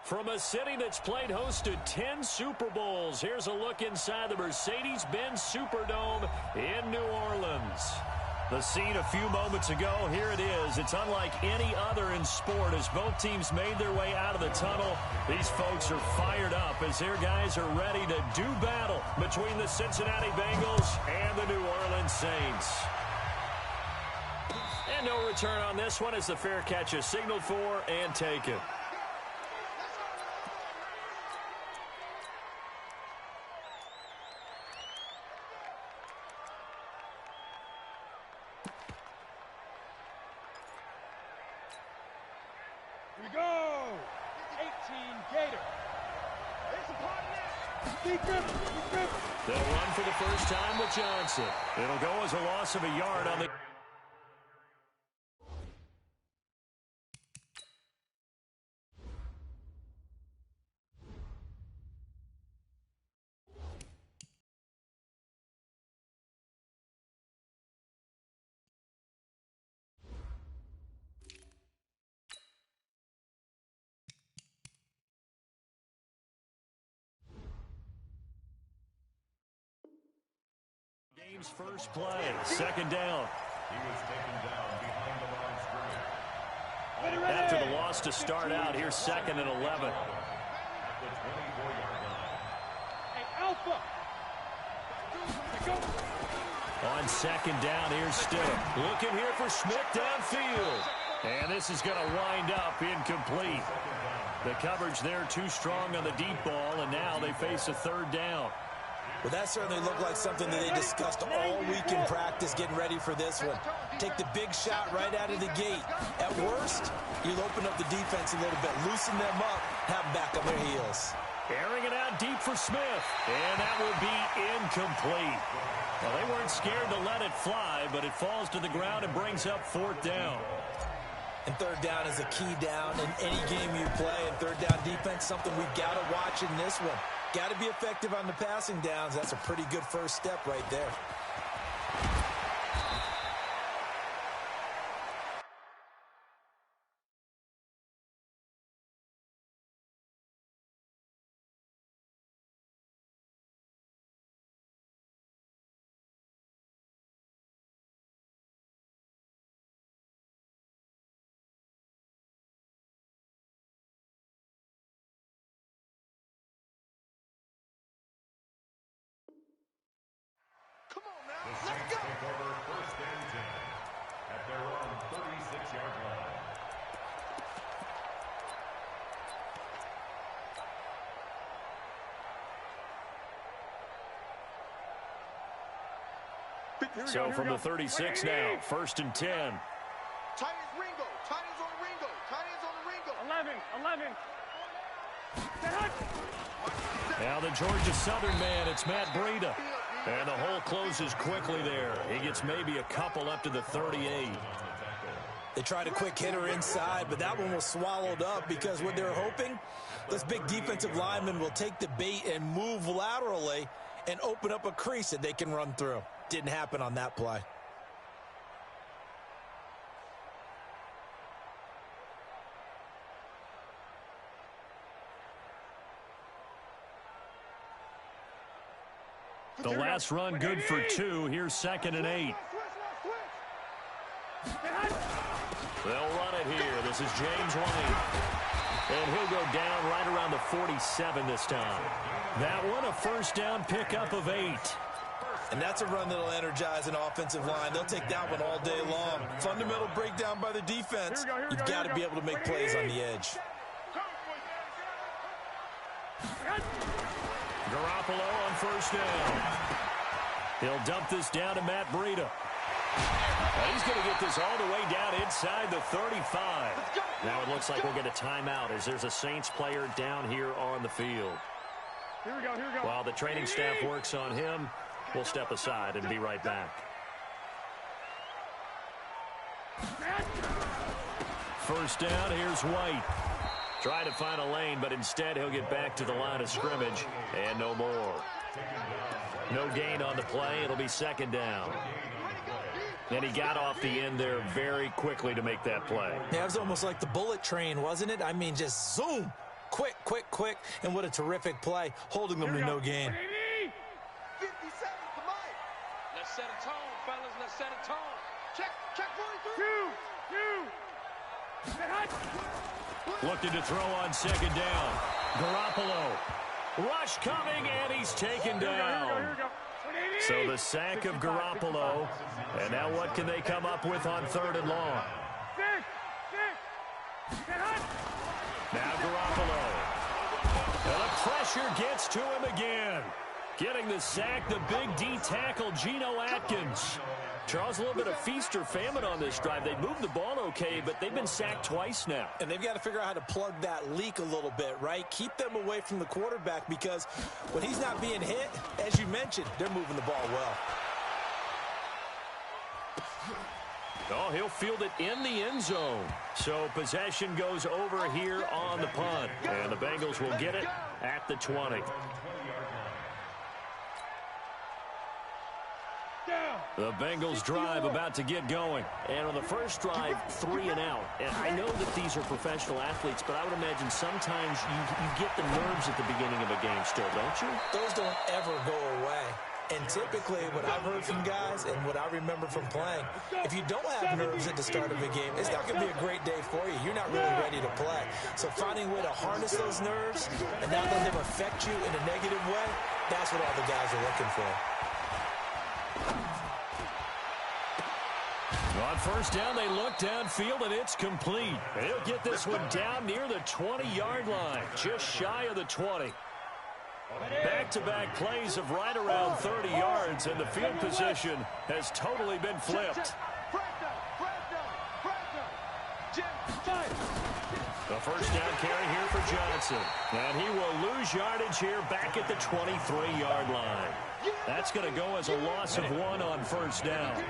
From a city that's played host to 10 Super Bowls, here's a look inside the Mercedes-Benz Superdome in New Orleans. The scene a few moments ago, here it is. It's unlike any other in sport as both teams made their way out of the tunnel. These folks are fired up as their guys are ready to do battle between the Cincinnati Bengals and the New Orleans Saints. And no return on this one as the fair catch is signaled for and taken. They'll run for the first time with Johnson. It'll go as a loss of a yard on the... First play, second down. He was taken down behind the line of scrimmage. After the loss to start out, here's 2nd and 11. At the 24-yard line. Hey, Alpha! On 2nd down, here's Stidham. Looking here for Smith downfield. And this is going to wind up incomplete. The coverage there too strong on the deep ball, and now they face a 3rd down. Well, that certainly looked like something that they discussed all week in practice, getting ready for this one. Take the big shot right out of the gate. At worst, you'll open up the defense a little bit, loosen them up, have them back on their heels. Airing it out deep for Smith, and that will be incomplete. Well, they weren't scared to let it fly, but it falls to the ground and brings up 4th down. And 3rd down is a key down in any game you play, and 3rd down defense, something we've got to watch in this one. Got to be effective on the passing downs. That's a pretty good first step right there. The Saints take over 1st and 10 at their own 36-yard line. So from the 36 now, 1st and 10. Tight ends Ringo. Tight ends on Ringo. Tight ends on the Ringo. 11. Now the Georgia Southern man, it's Matt Breida. And the hole closes quickly there. He gets maybe a couple up to the 38. They tried a quick hitter inside, but that one was swallowed up because what they're hoping, those big defensive linemen will take the bait and move laterally and open up a crease that they can run through. Didn't happen on that play. The last run good for 2. Here's 2nd and 8. They'll run it here. This is James White. And he'll go down right around the 47 this time. That one, a 1st down pickup of 8. And that's a run that'll energize an offensive line. They'll take that one all day long. Fundamental breakdown by the defense. You've got to be able to make plays on the edge. Garoppolo on 1st down. He'll dump this down to Matt Breida. And he's going to get this all the way down inside the 35. Now it looks like we'll get a timeout as there's a Saints player down here on the field. Here we go. While the training staff works on him, we'll step aside and be right back. 1st down, here's White. Trying to find a lane, but instead he'll get back to the line of scrimmage, and no more. No gain on the play. It'll be 2nd down. And he got off the end there very quickly to make that play. Yeah, it was almost like the bullet train, wasn't it? I mean, just zoom. Quick, quick, quick. And what a terrific play, holding them to no gain. 57, come on. Let's set a tone, fellas. Let's set a tone. Check 43. Looking to throw on second down. Garoppolo. Rush coming, and he's taken down. So the sack of Garoppolo. And now what can they come up with on third and long? Now Garoppolo. And the pressure gets to him again. Getting the sack, the big D tackle, Geno Atkins. Charles, a little bit of feast or famine on this drive. They moved the ball okay, but they've been sacked twice now. And they've got to figure out how to plug that leak a little bit, right? Keep them away from the quarterback, because when he's not being hit, as you mentioned, they're moving the ball well. Oh, he'll field it in the end zone. So possession goes over here on the punt. And the Bengals will get it at the 20. The Bengals drive about to get going. And on the first drive, 3 and out. And I know that these are professional athletes, but I would imagine sometimes you get the nerves at the beginning of a game still, don't you? Those don't ever go away. And typically what I've heard from guys and what I remember from playing, if you don't have nerves at the start of a game, it's not going to be a great day for you. You're not really ready to play. So finding a way to harness those nerves and not let them affect you in a negative way, that's what all the guys are looking for. On first down, they look downfield, and it's complete. And he'll get this one down near the 20-yard line, just shy of the 20. Back-to-back plays of right around 30 yards, and the field position has totally been flipped. The first down carry here for Johnson. And he will lose yardage here back at the 23-yard line. That's going to go as a loss of 1 on first down.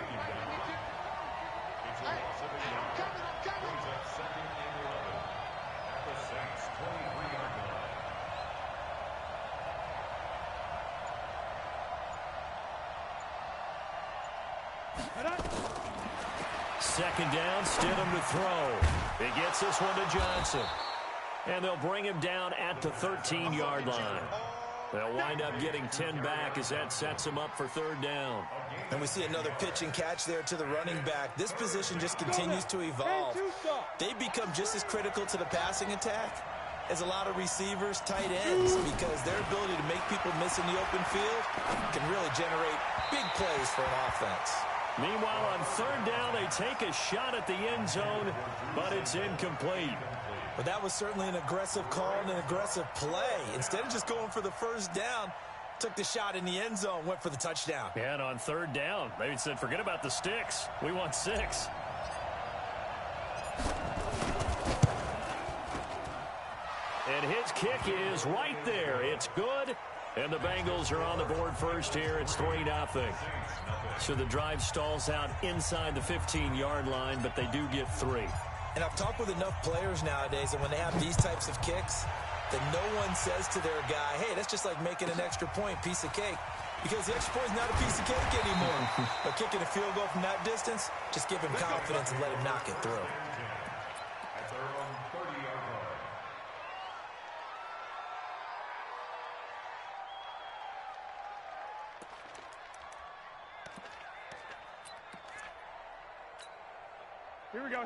Second down, Stidham to throw. He gets this one to Johnson. And they'll bring him down at the 13-yard line. They'll wind up getting 10 back as that sets him up for third down. And we see another pitch and catch there to the running back. This position just continues to evolve. They become just as critical to the passing attack as a lot of receivers, tight ends, because their ability to make people miss in the open field can really generate big plays for an offense. Meanwhile, on third down, they take a shot at the end zone, but it's incomplete. But that was certainly an aggressive call and an aggressive play. Instead of just going for the first down, took the shot in the end zone, went for the touchdown. And on third down, they said, forget about the sticks. We want 6. And his kick is right there. It's good. And the Bengals are on the board first here. It's 3-0. So the drive stalls out inside the 15-yard line, but they do get 3. And I've talked with enough players nowadays that when they have these types of kicks, that no one says to their guy, hey, that's just like making an extra point, piece of cake. Because the extra point is not a piece of cake anymore. But kicking a field goal from that distance, just give him confidence and let him knock it through.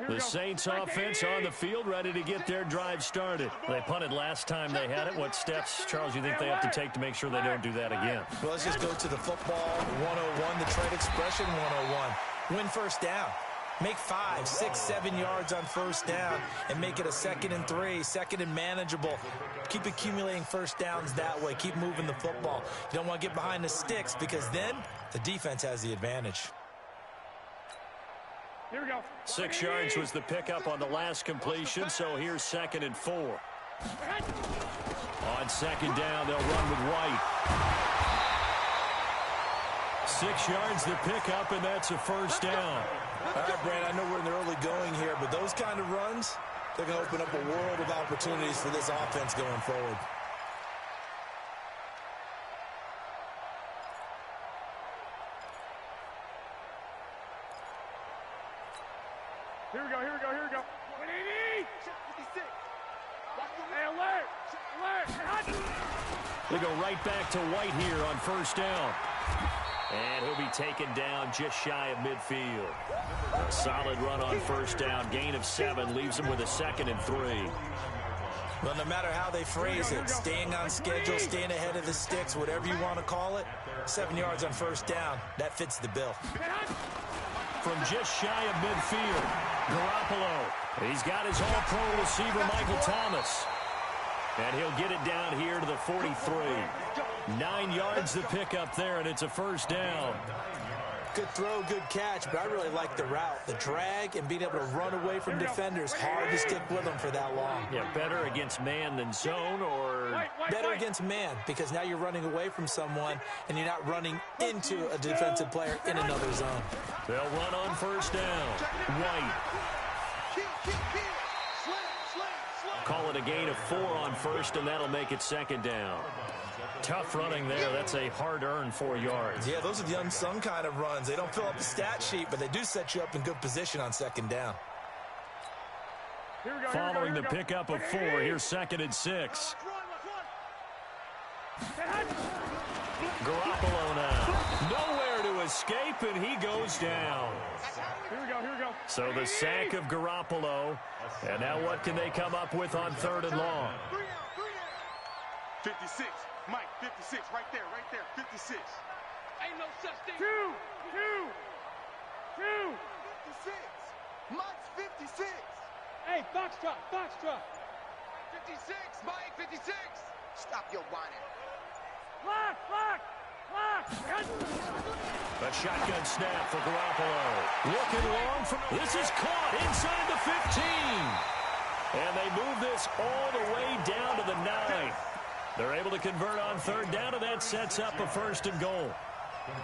The Saints offense on the field, ready to get their drive started. They punted last time they had it. What steps, Charles, you think they have to take to make sure they don't do that again? Well, let's just go to the football 101, the trade expression 101. Win first down. Make 5, 6, 7 yards on first down and make it a 2nd and 3, 2nd and manageable. Keep accumulating first downs that way. Keep moving the football. You don't want to get behind the sticks because then the defense has the advantage. Here we go. 6 yards was the pickup on the last completion, so here's 2nd and 4. On second down, they'll run with White. 6 yards the pickup, and that's a first down. All right, Brand, I know we're in the early going here, but those kind of runs, they're going to open up a world of opportunities for this offense going forward. Here we go. 180. 56. Hey, alert. They go right back to White here on first down. And he'll be taken down just shy of midfield. A solid run on first down. Gain of 7 leaves him with a 2nd and 3. Well, no matter how they phrase it, staying on schedule, staying ahead of the sticks, whatever you want to call it, 7 yards on first down, that fits the bill. From just shy of midfield, Garoppolo. He's got his all-pro receiver, Michael Thomas. And he'll get it down here to the 43. 9 yards to pick up there, and it's a first down. Good throw, good catch, but I really like the route. The drag and being able to run away from defenders, hard to stick with them for that long. Yeah, better against man than zone, or... Better against man, because now you're running away from someone, and you're not running into a defensive player in another zone. They'll run on first down. White. Call it a gain of 4 on first, and that'll make it 2nd down. Tough running there. That's a hard-earned 4 yards. Yeah, those are the unsung kind of runs. They don't fill up the stat sheet, but they do set you up in good position on 2nd down. Following the pickup of 4, here's 2nd and 6. Garoppolo now. Nowhere to escape, and he goes down. Here we go. So the sack of Garoppolo. And now what can they come up with on 3rd and long? 56. Mike, 56. Right there. 56. Ain't no such thing. 2. 56. Mike's 56. Hey, Foxtrot. 56. Mike, 56. Stop your whining. Lock. A shotgun snap for Garoppolo. Looking long from... This is caught inside the 15. And they move this all the way down to the 9. They're able to convert on 3rd down, and that sets up a 1st and goal.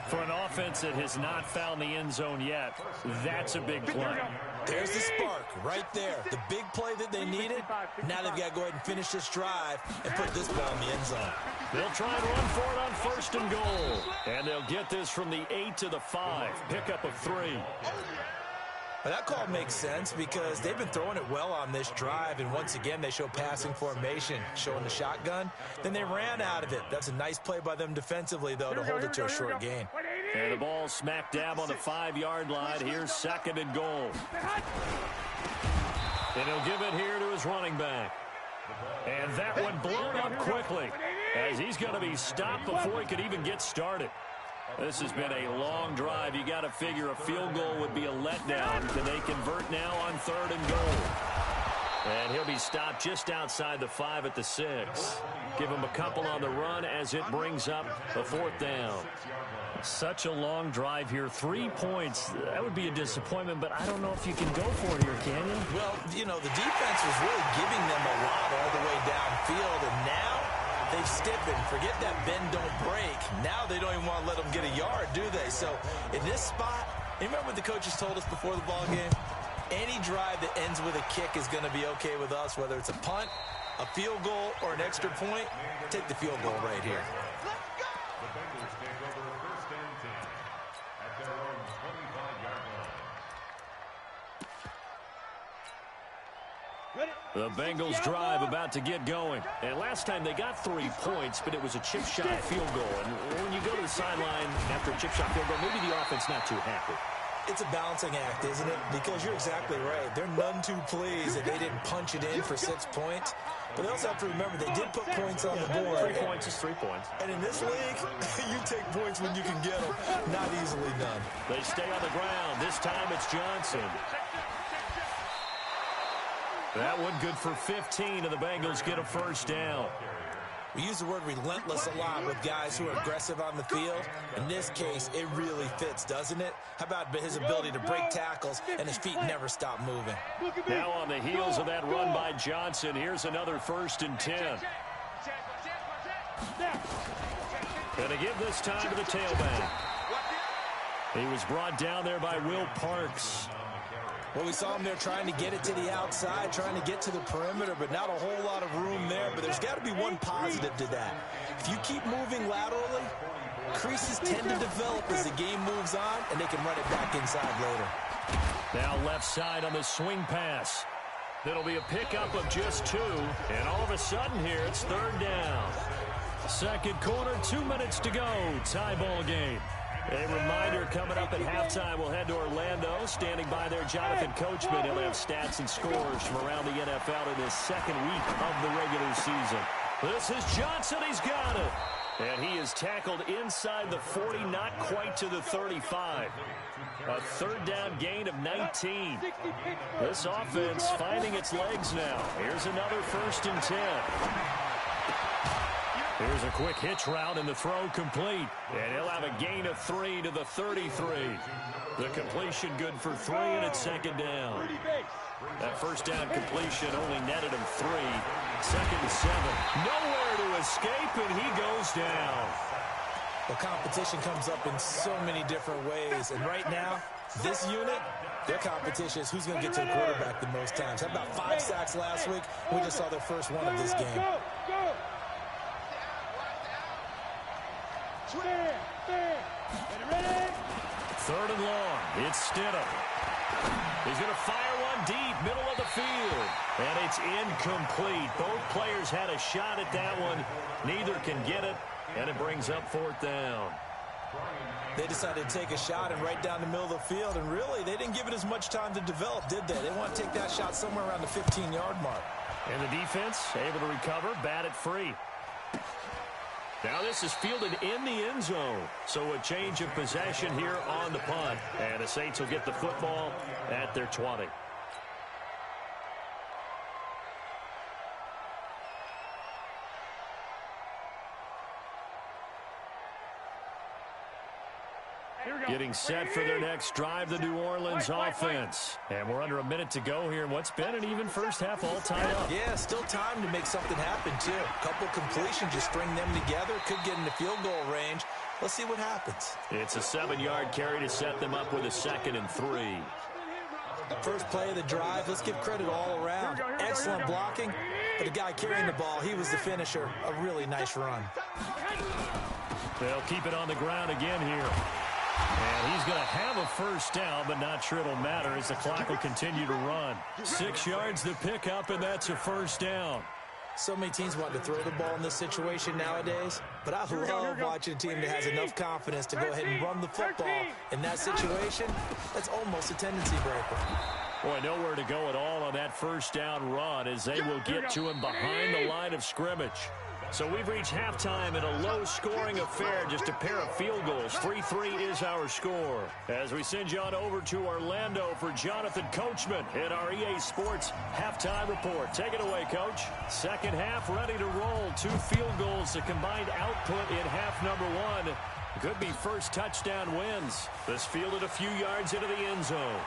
For an offense that has not found the end zone yet, that's a big play. There's the spark right there. The big play that they needed. Now they've got to go ahead and finish this drive and put this ball in the end zone. They'll try and run for it on 1st and goal. And they'll get this from the 8 to the 5. Pickup of 3. Well, that call makes sense because they've been throwing it well on this drive, and once again they show passing formation, showing the shotgun. Then they ran out of it. That's a nice play by them defensively, though, to hold it to a short gain. And the ball smack dab on the 5-yard line. Here's 2nd and goal. And he'll give it here to his running back. And that one blown up quickly as he's going to be stopped before he could even get started. This has been a long drive. You got to figure a field goal would be a letdown. Can they convert now on 3rd and goal? And he'll be stopped just outside the 5 at the 6. Give him a couple on the run as it brings up the 4th down. Such a long drive here. 3 points. That would be a disappointment, but I don't know if you can go for it here, can you? Well, you know, the defense was really giving them a lot all the way downfield, and now they've stiffened. Forget that bend, don't break. Now they don't even want to let them get a yard, do they? So in this spot, you remember what the coaches told us before the ball game? Any drive that ends with a kick is going to be okay with us, whether it's a punt, a field goal, or an extra point. Take the field goal right here. The Bengals take over 1st and 10 at their own 25-yard line. The Bengals drive about to get going. And last time they got 3 points, but it was a chip shot field goal. And when you go to the sideline after a chip shot field goal, maybe the offense not too happy. It's a balancing act, isn't it? Because you're exactly right. They're none too pleased that they didn't punch it in for 6 points. But they also have to remember they did put points on the board. 3 points is 3 points. And in this league, you take points when you can get them. Not easily done. They stay on the ground. This time it's Johnson. That one good for 15, and the Bengals get a 1st down. We use the word relentless a lot with guys who are aggressive on the field. In this case, it really fits, doesn't it? How about his ability to break tackles and his feet never stop moving? Now on the heels of that run by Johnson, here's another 1st and 10. Gonna give this time to the tailback. He was brought down there by Will Parks. Well, we saw him there trying to get it to the outside, trying to get to the perimeter, but not a whole lot of room there. But there's got to be one positive to that. If you keep moving laterally, creases tend to develop as the game moves on, and they can run it back inside later. Now left side on the swing pass. That'll be a pickup of just 2. And all of a sudden here, it's 3rd down. Second quarter, 2 minutes to go. Tie ball game. A reminder, coming up at halftime, we'll head to Orlando. Standing by there, Jonathan Coachman. He'll have stats and scores from around the NFL in his second week of the regular season. This is Johnson. He's got it. And he is tackled inside the 40, not quite to the 35. A 3rd down gain of 19. This offense finding its legs now. Here's another 1st and 10. Here's a quick hitch route, and the throw complete. And he'll have a gain of 3 to the 33. The completion good for 3, and it's 2nd down. That 1st down completion only netted him 3. 2nd and 7. Nowhere to escape, and he goes down. The competition comes up in so many different ways. And right now, this unit, their competition is who's going to get to the quarterback the most times. Had about 5 sacks last week. We just saw their first one of this game. Go. 3rd and long. It's Stidham. He's going to fire one deep, middle of the field. And it's incomplete. Both players had a shot at that one. Neither can get it. And it brings up 4th down. They decided to take a shot and right down the middle of the field. And really, they didn't give it as much time to develop, did they? They want to take that shot somewhere around the 15-yard mark. And the defense able to recover, bat it free. Now this is fielded in the end zone. So a change of possession here on the punt. And the Saints will get the football at their 20. Getting set for their next drive, the New Orleans offense. And we're under a minute to go here in what's been an even first half all tied up. Yeah, still time to make something happen, too. A couple completions, just string them together. Could get into field goal range. Let's see what happens. It's a 7-yard carry to set them up with a 2nd and 3. First play of the drive, let's give credit all around. Excellent blocking, but the guy carrying the ball, he was the finisher. A really nice run. They'll keep it on the ground again here. And he's going to have a 1st down, but not sure it'll matter as the clock will continue to run. 6 yards to pick up, and that's a 1st down. So many teams want to throw the ball in this situation nowadays, but I love watching a team that has enough confidence to go ahead and run the football. In that situation, that's almost a tendency breaker. Boy, nowhere to go at all on that 1st down run as they will get to him behind the line of scrimmage. So we've reached halftime in a low-scoring affair, just a pair of field goals. 3-3 is our score. As we send you on over to Orlando for Jonathan Coachman in our EA Sports halftime report. Take it away, Coach. Second half ready to roll. 2 field goals, the combined output in half number 1. Could be first touchdown wins. This fielded a few yards into the end zone.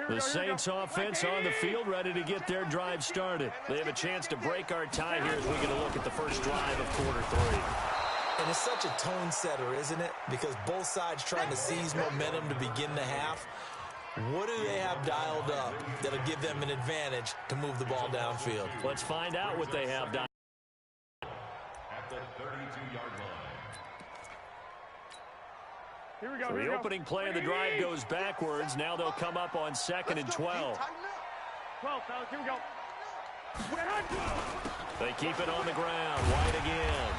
The Saints offense on the field ready to get their drive started. They have a chance to break our tie here as we get a look at the first drive of quarter 3. And it's such a tone setter, isn't it? Because both sides trying to seize momentum to begin the half. What do they have dialed up that'll give them an advantage to move the ball downfield? Let's find out what they have dialed up. At the 32-yard line. Here we go. So the opening play of the drive goes backwards. Now they'll come up on 2nd and 12. 12, fellas. Here we go. They keep it on the ground. White again.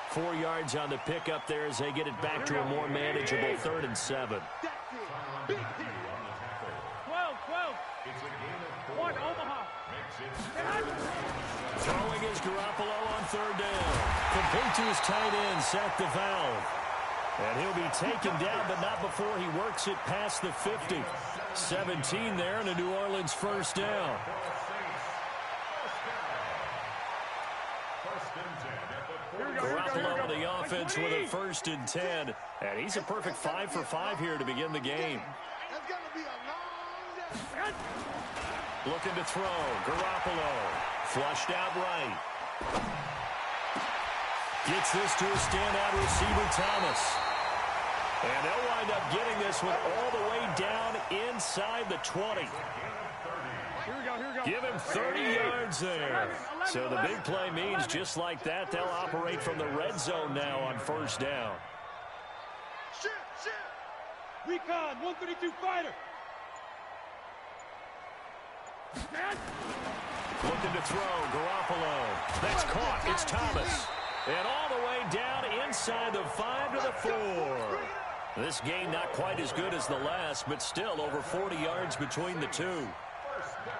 4 yards on the pickup there as they get it back to a more manageable 3rd and 7. 12. 1, Omaha. Throwing is Garoppolo on 3rd down. Complete to his tight end, Seth DeValve. And he'll be taken down, but not before he works it past the 50. 17 there, and a New Orleans 1st down. Garoppolo on the offense with a 1st and 10. And he's a perfect 5 for 5 here to begin the game. Looking to throw. Garoppolo. Flushed out right. Gets this to a standout receiver, Thomas. And they'll wind up getting this one all the way down inside the 20. Here we go, here we go. Give him 30 yards there. So the big play means just like that, they'll operate from the red zone now on first down. Shoot, shoot. Recon, 132 fighter. Looking to throw, Garoppolo. That's caught. It's Thomas. And all the way down inside the 5 to the 4. This game not quite as good as the last, but still over 40 yards between the two. First down.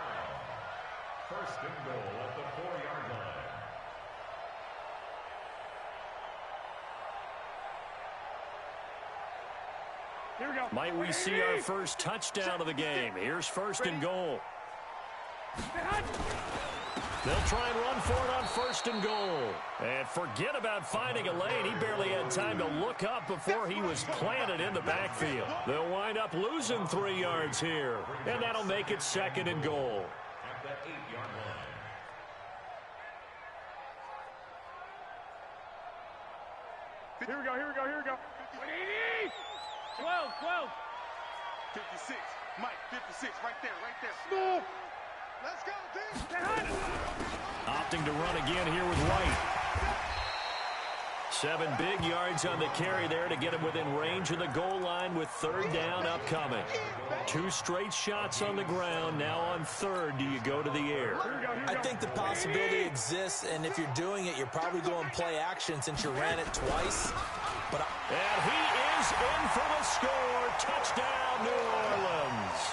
First and goal at the 4-yard line. Here we go. Might we see our first touchdown of the game? Here's first and goal. They'll try and run for it on first and goal. And forget about finding a lane. He barely had time to look up before he was planted in the backfield. They'll wind up losing 3 yards here. And that'll make it second and goal. At the 8-yard line. Here we go, here we go, here we go. 12, 12. 56. Mike, 56. Right there, right there. Move. Let's go, D. Opting to run again here with White. 7 big yards on the carry there to get him within range of the goal line with third down upcoming. 2 straight shots on the ground. Now on third, do you go to the air? I think the possibility exists, and if you're doing it, you're probably going play action since you ran it twice. And he is in for the score. Touchdown, New Orleans.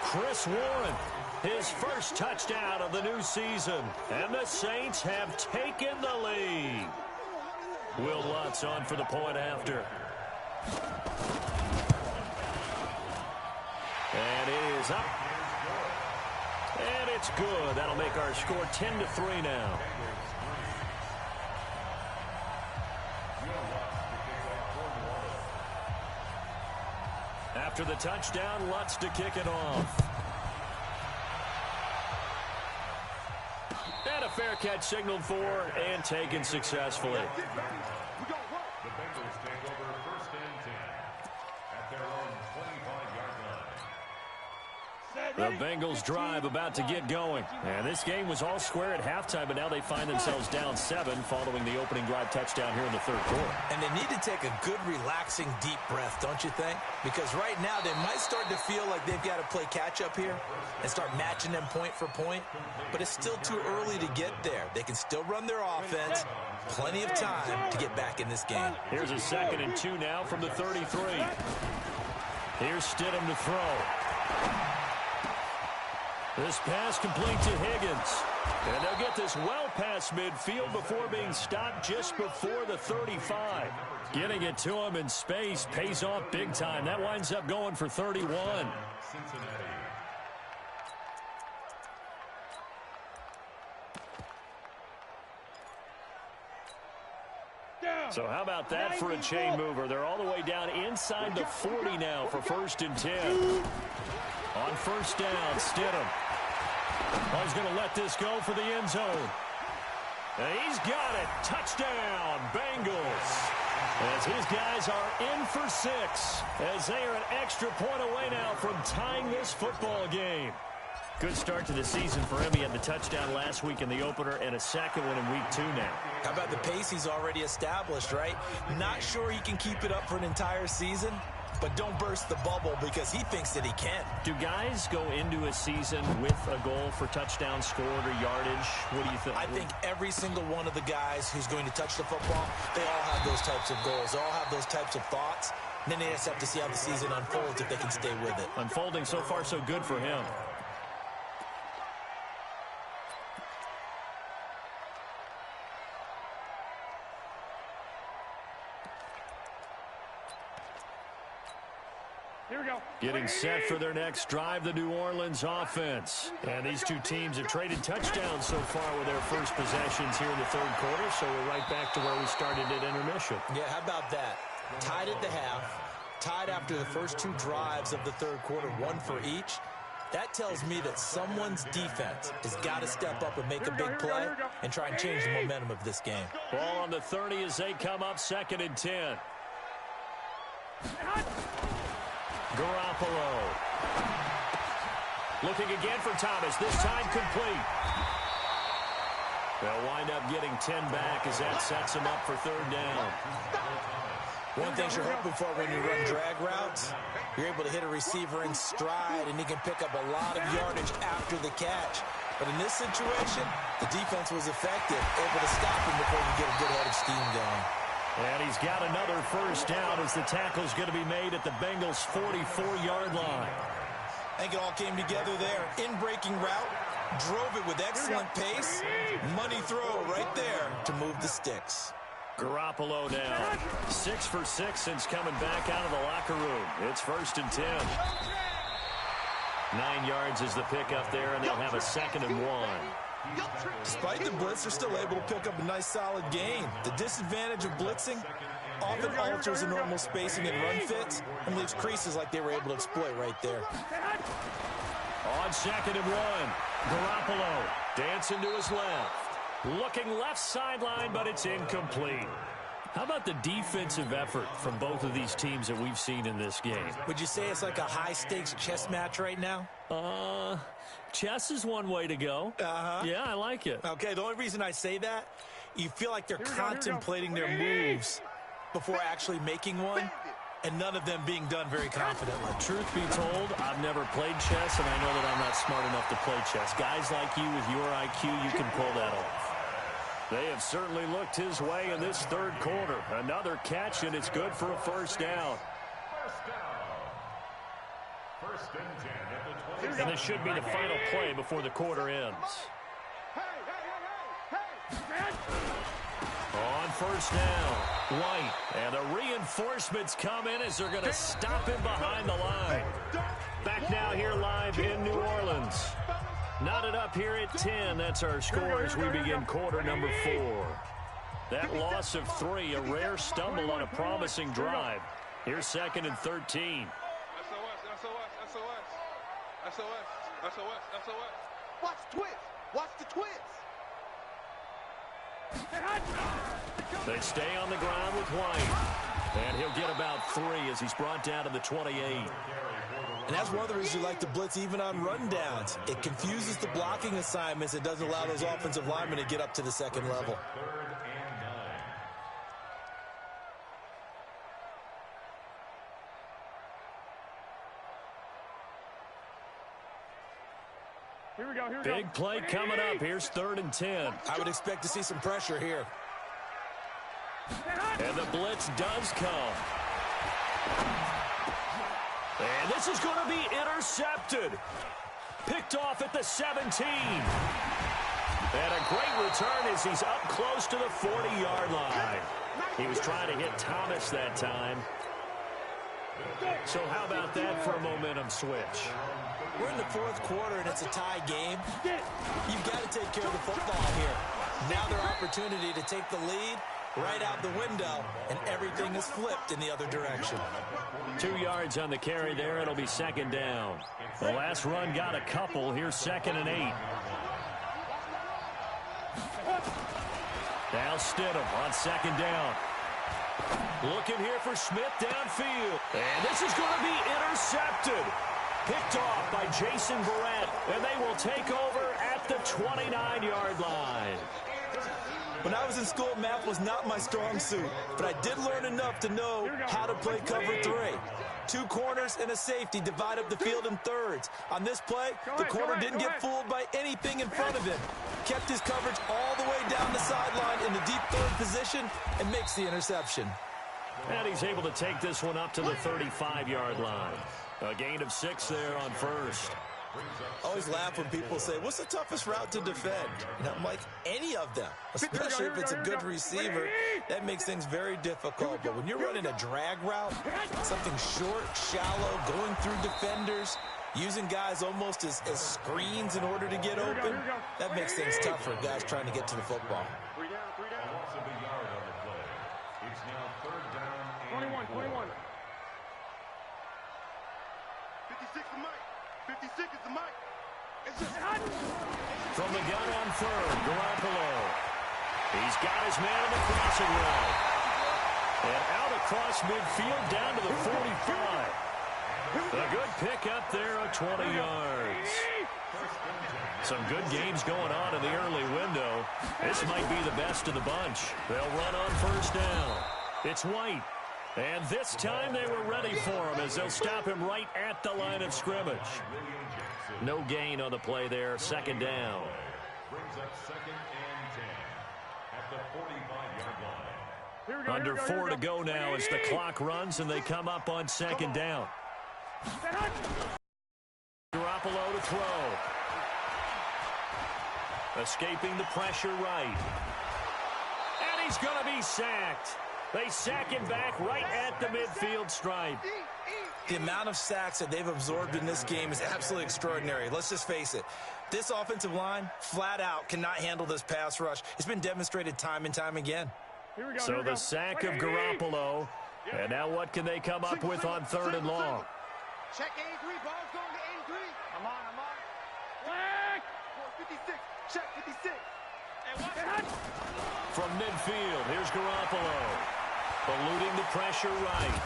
Chris Warren, his first touchdown of the new season. And the Saints have taken the lead. Will Lutz on for the point after. And it is up. And it's good. That'll make our score 10-3 now. After the touchdown, Lutz to kick it off. And a fair catch signaled for and taken successfully. The Bengals take over first and 10 at their own 25-yard line. The Bengals drive about to get going. And this game was all square at halftime, but now they find themselves down 7 following the opening drive touchdown here in the third quarter. And they need to take a good, relaxing, deep breath, don't you think? Because right now they might start to feel like they've got to play catch-up here and start matching them point for point. But it's still too early to get there. They can still run their offense. Plenty of time to get back in this game. Here's a 2nd and 2 now from the 33. Here's Stidham to throw. This pass complete to Higgins. And they'll get this well past midfield before being stopped just before the 35. Getting it to him in space pays off big time. That winds up going for 31. Cincinnati. So how about that for a chain mover? They're all the way down inside the 40 now for first and 10. On first down, Stidham. Oh, he's going to let this go for the end zone. And he's got it. Touchdown, Bengals. As his guys are in for 6. As they are an extra point away now from tying this football game. Good start to the season for him. He had the touchdown last week in the opener and a second one in week 2 now. How about the pace he's already established, right? Not sure he can keep it up for an entire season, but don't burst the bubble because he thinks that he can. Do guys go into a season with a goal for touchdown scored or yardage? What do you think? I think every single one of the guys who's going to touch the football, they all have those types of goals. They all have those types of thoughts. And then they just have to see how the season unfolds if they can stay with it. Unfolding so far so good for him. Here we go. Getting set for their next drive, the New Orleans offense. And these two teams have traded touchdowns so far with their first possessions here in the third quarter, so we're right back to where we started at intermission. Yeah, how about that? Tied at the half, tied after the first 2 drives of the third quarter, 1 for each. That tells me that someone's defense has got to step up and make a big play and try and change the momentum of this game. Ball on the 30 as they come up 2nd and 10. Garoppolo. Looking again for Thomas, this time complete. They'll wind up getting 10 back as that sets them up for third down. One thing you're hoping for when you run drag routes, you're able to hit a receiver in stride, and he can pick up a lot of yardage after the catch. But in this situation, the defense was effective, able to stop him before he could get a good head of steam going. And he's got another first down as the tackle's going to be made at the Bengals' 44-yard line. I think it all came together there. In-breaking route, drove it with excellent pace. Money throw right there to move the sticks. Garoppolo now, 6 for 6 since coming back out of the locker room. It's 1st and 10. 9 yards is the pickup there, and they'll have a 2nd and 1. Despite the blitz, they're still able to pick up a nice solid gain. The disadvantage of blitzing often alters the normal spacing and run fits and leaves creases like they were able to exploit right there. On 2nd and 1, Garoppolo dancing to his left. Looking left sideline, but it's incomplete. How about the defensive effort from both of these teams that we've seen in this game? Would you say it's like a high-stakes chess match right now? Chess is one way to go. Yeah, I like it. Okay, the only reason I say that, you feel like they're contemplating their moves before actually making one, and none of them being done very confidently. Truth be told, I've never played chess, and I know that I'm not smart enough to play chess. Guys like you with your IQ, you can pull that off. They have certainly looked his way in this third quarter. Another catch, and it's good for a first down. First and 10 at the 20. And this should be the final play before the quarter ends. On first down, White. And the reinforcements come in as they're going to stop him behind the line. Back now here live in New Orleans. Knotted up here at 10. That's our score as we begin quarter number 4. That loss of 3, a rare stumble on a promising drive. Here's 2nd and 13. SOS. Watch the twist. Watch the twist. They stay on the ground with White. And he'll get about 3 as he's brought down to the 28. And that's one of the reasons you like to blitz even on rundowns. It confuses the blocking assignments. It doesn't allow those offensive linemen to get up to the second level. Here we go. Big play coming up. Here's 3rd and 10. I would expect to see some pressure here. And the blitz does come. And this is going to be intercepted. Picked off at the 17. And a great return as he's up close to the 40-yard line. He was trying to hit Thomas that time. So how about that for a momentum switch? We're in the 4th quarter, and it's a tie game. You've got to take care of the football here. Now their opportunity to take the lead right out the window, and everything is flipped in the other direction. 2 yards on the carry there. It'll be 2nd down. The last run got a couple. Here's 2nd and 8. Now Stidham on 2nd down. Looking here for Smith downfield. And this is going to be intercepted. Picked off by Jason Verrett. And they will take over at the 29-yard line. When I was in school, math was not my strong suit, but I did learn enough to know how to play cover 3. 2 corners and a safety divide up the field in thirds. On this play, the corner didn't get fooled by anything in front of him. Kept his coverage all the way down the sideline in the deep third position and makes the interception. And he's able to take this one up to the 35-yard line. A gain of 6 there on first. I always laugh when people say, what's the toughest route to defend? And I'm like, any of them, especially if it's a good receiver. That makes things very difficult. But when you're running a drag route, something short, shallow, going through defenders, using guys almost as screens in order to get open, that makes things tough for guys trying to get to the football. 21. 56 is Mike. 56 is the Mike. From the gun on 3rd, Garoppolo. He's got his man in the crossing route. And out across midfield down to the 45. A good pickup there of 20 yards. Some good games going on in the early window. This might be the best of the bunch. They'll run on first down. It's White. And this time they were ready for him as they'll stop him right at the line of scrimmage. No gain on the play there. Second down. Brings up 2nd and 10 at the 45-yard line. Under 4 to go now as the clock runs and they come up on second down. Garoppolo to throw. Escaping the pressure right. And he's going to be sacked. They sack him back right at the midfield stripe. The amount of sacks that they've absorbed in this game is absolutely extraordinary. Let's just face it. This offensive line, flat out, cannot handle this pass rush. It's been demonstrated time and time again. So the sack of Garoppolo. And now what can they come up with on 3rd and long? Check A3, ball's going to A3. I'm on. Flag! 56, check 56. From midfield, here's Garoppolo. Eluding the pressure right.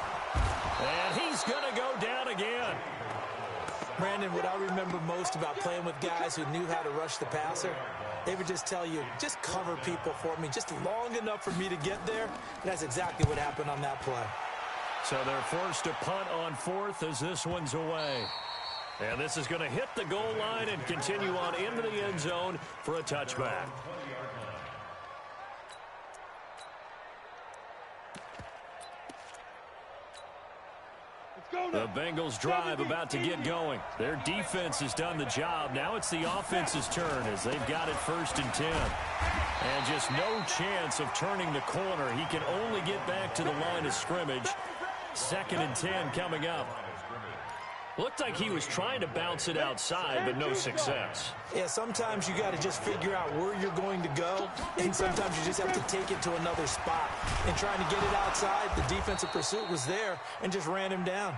And he's going to go down again. Brandon, what I remember most about playing with guys who knew how to rush the passer, they would just tell you, just cover people for me, just long enough for me to get there. And that's exactly what happened on that play. So they're forced to punt on 4th as this one's away. And this is going to hit the goal line and continue on into the end zone for a touchback. The Bengals drive about to get going. Their defense has done the job. Now it's the offense's turn as they've got it 1st and 10. And just no chance of turning the corner. He can only get back to the line of scrimmage. 2nd and 10 coming up. Looked like he was trying to bounce it outside, but no success. Yeah, sometimes you got to just figure out where you're going to go, and sometimes you just have to take it to another spot. And trying to get it outside, the defensive pursuit was there and just ran him down.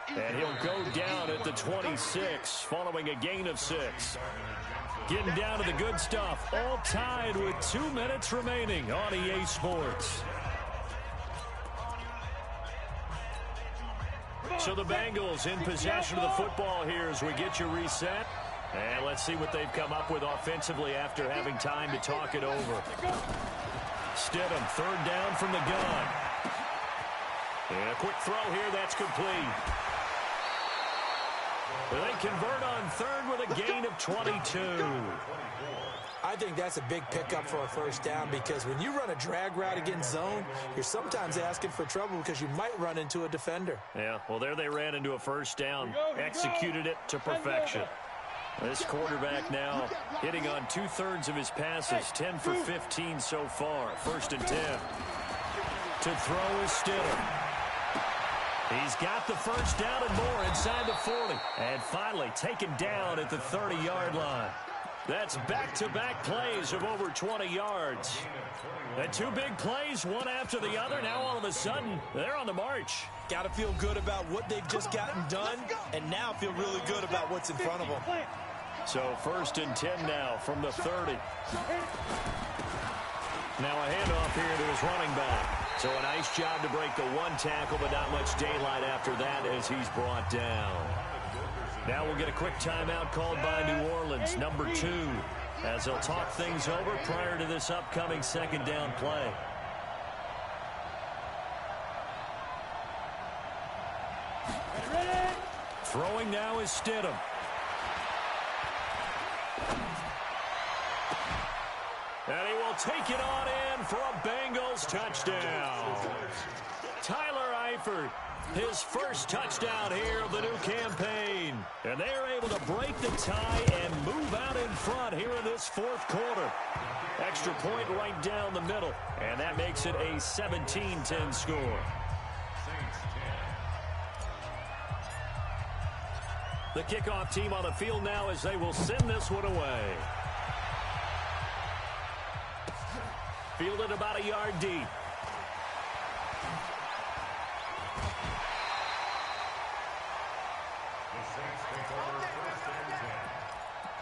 And he'll go down at the 26 following a gain of 6. Getting down to the good stuff, all tied with 2 minutes remaining on EA Sports. So the Bengals in possession of the football here as we get you reset. And let's see what they've come up with offensively after having time to talk it over. Stidham, 3rd down from the gun. And a quick throw here, that's complete. They convert on 3rd with a gain of 22. I think that's a big pickup for a 1st down because when you run a drag route against zone, you're sometimes asking for trouble because you might run into a defender. Yeah, well, there they ran into a 1st down, executed it to perfection. This quarterback now hitting on 2/3 of his passes, 10 for 15 so far. 1st and 10. To throw is Stidham. He's got the 1st down and more inside the 40. And finally taken down at the 30-yard line. That's back-to-back plays of over 20 yards. And 2 big plays, one after the other. Now all of a sudden, they're on the march. Got to feel good about what they've just gotten done, and now feel really good about what's in front of them. So 1st and 10 now from the 30. Now a handoff here to his running back. So a nice job to break the 1 tackle, but not much daylight after that as he's brought down. Now we'll get a quick timeout called by New Orleans, number 2, as they'll talk things over prior to this upcoming 2nd down play. Throwing now is Stidham. And he will take it on in for a Bengals touchdown. Tyler Eifert, his 1st touchdown here of the new campaign. And they're able to break the tie and move out in front here in this 4th quarter. Extra point right down the middle. And that makes it a 17-10 score. The kickoff team on the field now as they will send this one away. Fielded about a yard deep. The Saints take over 1st and 10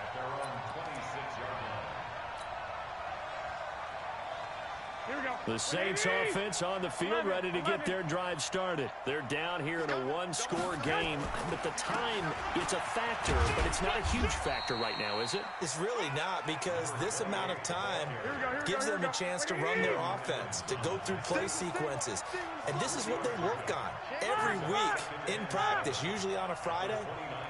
at their own 26-yard line. The Saints offense on the field, ready to get their drive started. They're down here in a one-score game. At the time, it's a factor, but it's not a huge factor right now, is it? It's really not, because this amount of time gives them a chance to run their offense, to go through play sequences. And this is what they work on every week in practice, usually on a Friday.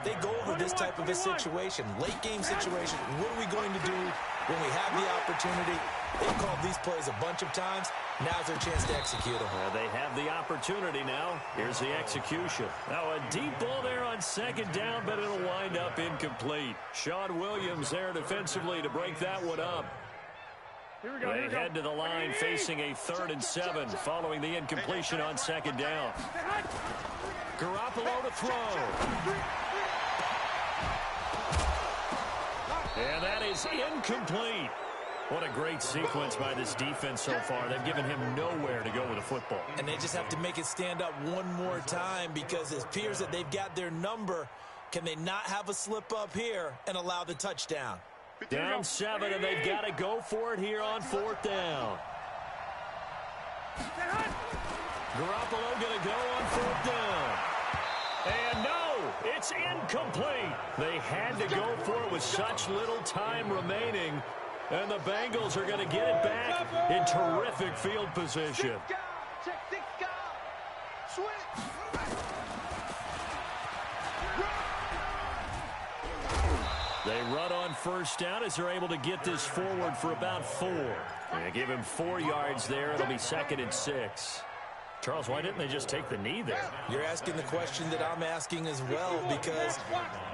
They go over this type of a situation, late game situation. What are we going to do when we have the opportunity? They've called these plays a bunch of times. Now's their chance to execute them. They have the opportunity now. Here's the execution. Now a deep ball there on second down, but it'll wind up incomplete. Sean Williams there defensively to break that one up. They head to the line facing a 3rd and 7 following the incompletion on second down. Garoppolo to throw. And that is incomplete. What a great sequence by this defense so far. They've given him nowhere to go with the football. And they just have to make it stand up one more time, because it appears that they've got their number. Can they not have a slip up here and allow the touchdown? Down 7, and they've got to go for it here on 4th down. Garoppolo going to go on 4th down. And no, it's incomplete. They had to go for it with such little time remaining. And the Bengals are going to get it back in terrific field position. They run on 1st down as they're able to get this forward for about 4. They give him 4 yards there. It'll be 2nd and 6. Charles, why didn't they just take the knee there? You're asking the question that I'm asking as well, because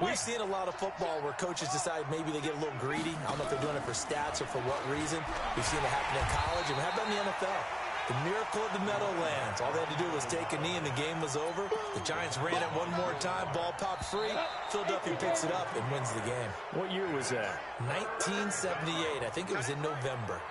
we've seen a lot of football where coaches decide maybe they get a little greedy. I don't know if they're doing it for stats or for what reason. We've seen it happen in college, and we have done in the NFL. The miracle of the Meadowlands. All they had to do was take a knee, and the game was over. The Giants ran it one more time. Ball popped free. Philadelphia picks it up and wins the game. What year was that? 1978. I think it was in November.